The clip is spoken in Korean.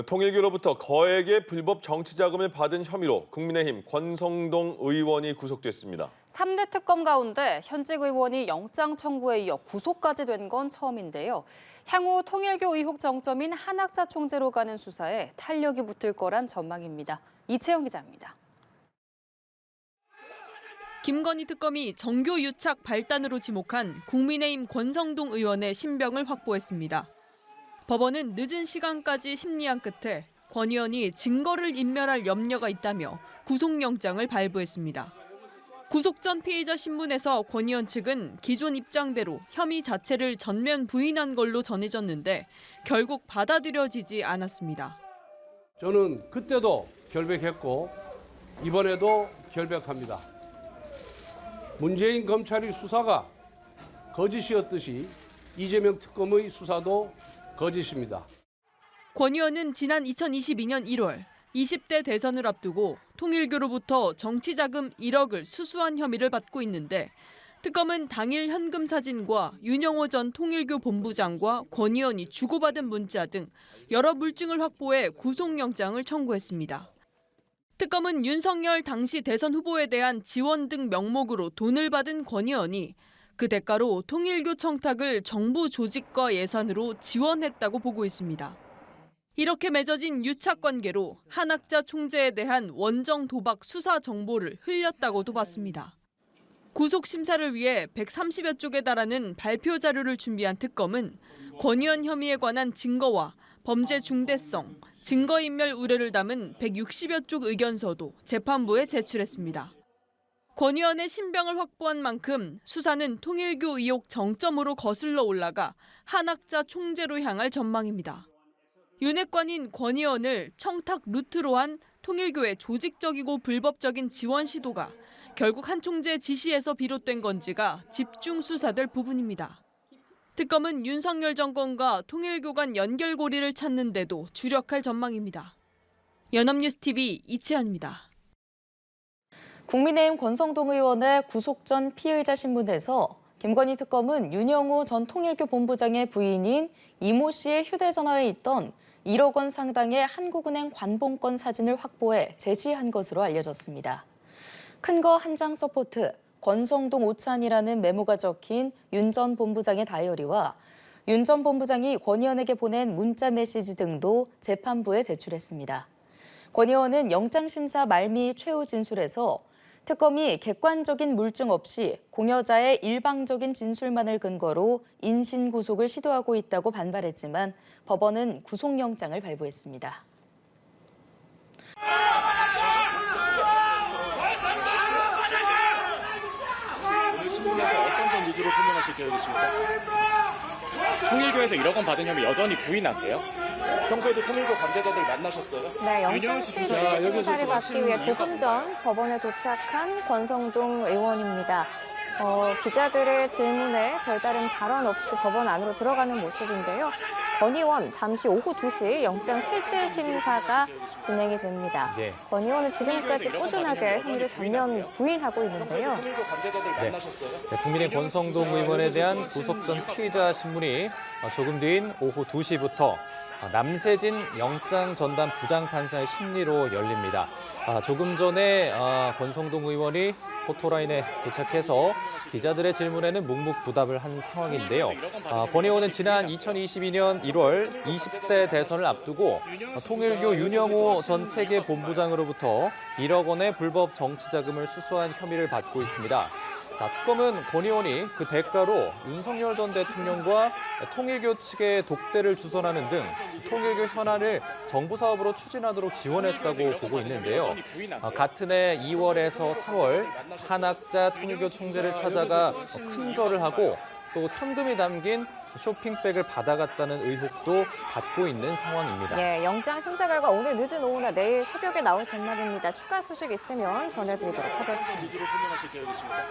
통일교로부터 거액의 불법 정치자금을 받은 혐의로 국민의힘 권성동 의원이 구속됐습니다. 3대 특검 가운데 현직 의원이 영장 청구에 이어 구속까지 된 건 처음인데요. 향후 통일교 의혹 정점인 한학자 총재로 가는 수사에 탄력이 붙을 거란 전망입니다. 이채영 기자입니다. 김건희 특검이 정교 유착 발단으로 지목한 국민의힘 권성동 의원의 신병을 확보했습니다. 법원은 늦은 시간까지 심리한 끝에 권 의원이 증거를 인멸할 염려가 있다며 구속영장을 발부했습니다. 구속 전 피의자 신문에서 권 의원 측은 기존 입장대로 혐의 자체를 전면 부인한 걸로 전해졌는데 결국 받아들여지지 않았습니다. 저는 그때도 결백했고 이번에도 결백합니다. 문재인 검찰의 수사가 거짓이었듯이 이재명 특검의 수사도 거짓입니다. 권 의원은 지난 2022년 1월 20대 대선을 앞두고 통일교로부터 정치자금 1억을 수수한 혐의를 받고 있는데 특검은 당일 현금 사진과 윤영호 전 통일교 본부장과 권 의원이 주고받은 문자 등 여러 물증을 확보해 구속영장을 청구했습니다. 특검은 윤석열 당시 대선 후보에 대한 지원 등 명목으로 돈을 받은 권 의원이 그 대가로 통일교 청탁을 정부 조직과 예산으로 지원했다고 보고 있습니다. 이렇게 맺어진 유착 관계로 한학자 총재에 대한 원정 도박 수사 정보를 흘렸다고도 봤습니다. 구속 심사를 위해 130여 쪽에 달하는 발표 자료를 준비한 특검은 권 의원 혐의에 관한 증거와 범죄 중대성, 증거인멸 우려를 담은 160여 쪽 의견서도 재판부에 제출했습니다. 권 의원의 신병을 확보한 만큼 수사는 통일교 의혹 정점으로 거슬러 올라가 한학자 총재로 향할 전망입니다. 윤핵관인 권 의원을 청탁 루트로 한 통일교의 조직적이고 불법적인 지원 시도가 결국 한 총재 지시에서 비롯된 건지가 집중 수사될 부분입니다. 특검은 윤석열 정권과 통일교 간 연결고리를 찾는 데도 주력할 전망입니다. 연합뉴스TV 이채연입니다. 국민의힘 권성동 의원의 구속 전 피의자 신문에서 김건희 특검은 윤영호 전 통일교 본부장의 부인인 이모 씨의 휴대전화에 있던 1억 원 상당의 한국은행 관봉권 사진을 확보해 제시한 것으로 알려졌습니다. 큰 거 한 장 서포트, 권성동 오찬이라는 메모가 적힌 윤 전 본부장의 다이어리와 윤 전 본부장이 권 의원에게 보낸 문자 메시지 등도 재판부에 제출했습니다. 권 의원은 영장심사 말미 최후 진술에서 특검이 객관적인 물증 없이 공여자의 일방적인 진술만을 근거로 인신 구속을 시도하고 있다고 반발했지만 법원은 구속영장을 발부했습니다. 오늘 신문에서 어떤 점 위주로 설명하실 계획이십니까? 통일교에서 1억 원 받은 혐의 여전히 부인하세요? 평소에도 통일교 관계자들 만나셨어요? 네, 영장 실질 심사를 받기 위해 조금 전 법원에 도착한 권성동 의원입니다. 기자들의 질문에 별다른 발언 없이 법원 안으로 들어가는 모습인데요. 권 의원 잠시 오후 2시 영장 실질 심사가 진행이 됩니다. 네. 권 의원은 지금까지 꾸준하게 혐의를 전면 부인하고 있는데요. 통일교 관계자들 네. 만나셨어요? 국민의 권성동 의원에 대한 구속 전 피의자 신문이 조금 뒤인 오후 2시부터 남세진 영장 전담 부장판사의 심리로 열립니다. 조금 전에 권성동 의원이 포토라인에 도착해서 기자들의 질문에는 묵묵부답을 한 상황인데요. 권 의원은 지난 2022년 1월 20대 대선을 앞두고 통일교 윤영호 전 세계본부장으로부터 1억 원의 불법 정치자금을 수수한 혐의를 받고 있습니다. 자, 특검은 권 의원이 그 대가로 윤석열 전 대통령과 통일교 측의 독대를 주선하는 등 통일교 현안을 정부 사업으로 추진하도록 지원했다고 보고 있는데요. 같은 해 2월에서 4월 한학자 통일교 총재를 찾아가 큰절을 하고 또 현금이 담긴 쇼핑백을 받아갔다는 의혹도 받고 있는 상황입니다. 네, 영장 심사 결과 오늘 늦은 오후나 내일 새벽에 나올 전망입니다. 추가 소식 있으면 전해드리도록 하겠습니다. 위주로 설명하실 계획이십니까?